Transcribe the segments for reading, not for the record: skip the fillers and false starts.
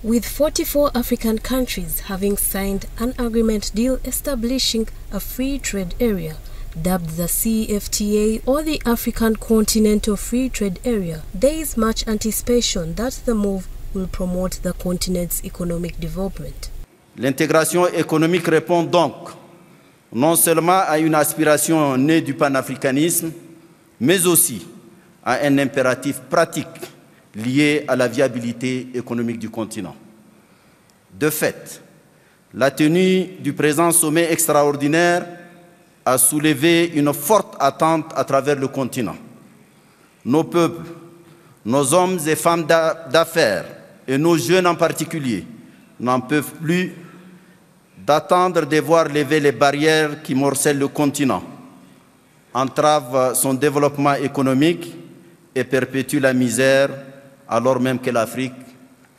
With 44 African countries having signed an agreement deal establishing a free trade area, dubbed the CFTA or the African Continental Free Trade Area, there is much anticipation that the move will promote the continent's economic development. L'intégration économique répond donc non seulement à une aspiration née du panafricanisme, mais aussi à un impératif pratique lié à la viabilité économique du continent. De fait, la tenue du présent sommet extraordinaire a soulevé une forte attente à travers le continent. Nos peuples, nos hommes et femmes d'affaires et nos jeunes en particulier n'en peuvent plus d'attendre de voir lever les barrières qui morcellent le continent, entravent son développement économique et perpétuent la misère alors même que l'Afrique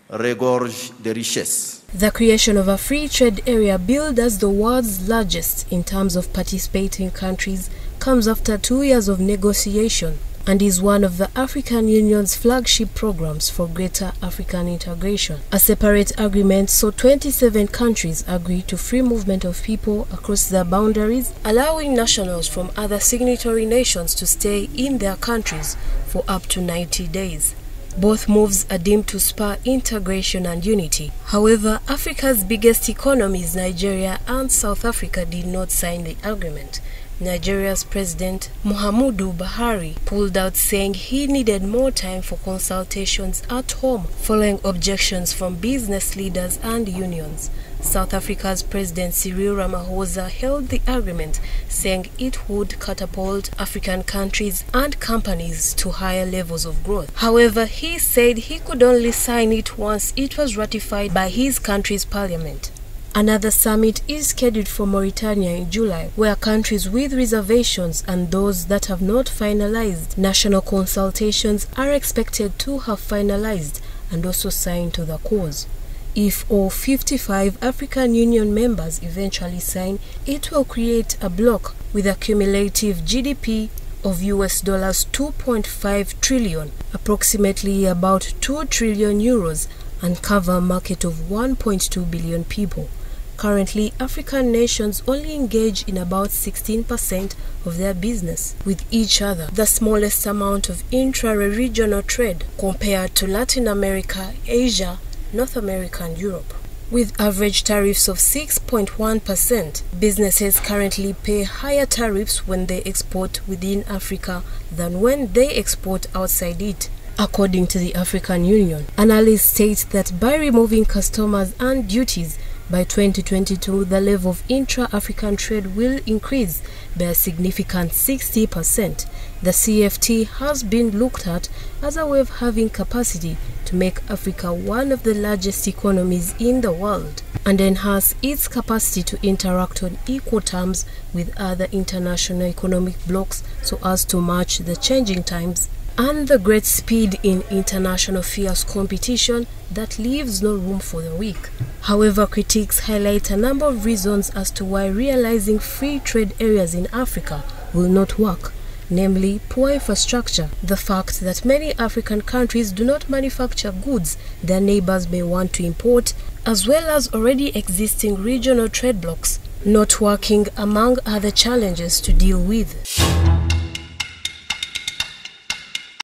regorge de richesses. The creation of a free trade area billed as the world's largest in terms of participating countries comes after 2 years of negotiation and is one of the African Union's flagship programs for greater African integration. A separate agreement saw 27 countries agree to free movement of people across their boundaries, allowing nationals from other signatory nations to stay in their countries for up to 90 days. Both moves are deemed to spur integration and unity. However, Africa's biggest economies, Nigeria and South Africa, did not sign the agreement. Nigeria's President Muhammadu Buhari pulled out, saying he needed more time for consultations at home following objections from business leaders and unions. South Africa's President Cyril Ramaphosa hailed the agreement, saying it would catapult African countries and companies to higher levels of growth. However, he said he could only sign it once it was ratified by his country's parliament. Another summit is scheduled for Mauritania in July, where countries with reservations and those that have not finalized national consultations are expected to have finalized and also signed to the cause. If all 55 African Union members eventually sign, it will create a bloc with a cumulative GDP of US dollars 2.5 trillion, approximately about 2 trillion euros, and cover a market of 1.2 billion people. Currently, African nations only engage in about 16% of their business with each other, the smallest amount of intra-regional trade compared to Latin America, Asia, North America and Europe. With average tariffs of 6.1%, businesses currently pay higher tariffs when they export within Africa than when they export outside it, according to the African Union. Analysts state that by removing customs and duties, by 2022, the level of intra-African trade will increase by a significant 60%. The CFT has been looked at as a way of having capacity to make Africa one of the largest economies in the world and enhance its capacity to interact on equal terms with other international economic blocs so as to match the changing times and the great speed in international fierce competition that leaves no room for the weak. However, critics highlight a number of reasons as to why realizing free trade areas in Africa will not work, namely poor infrastructure, the fact that many African countries do not manufacture goods their neighbors may want to import, as well as already existing regional trade blocs not working, among other challenges to deal with.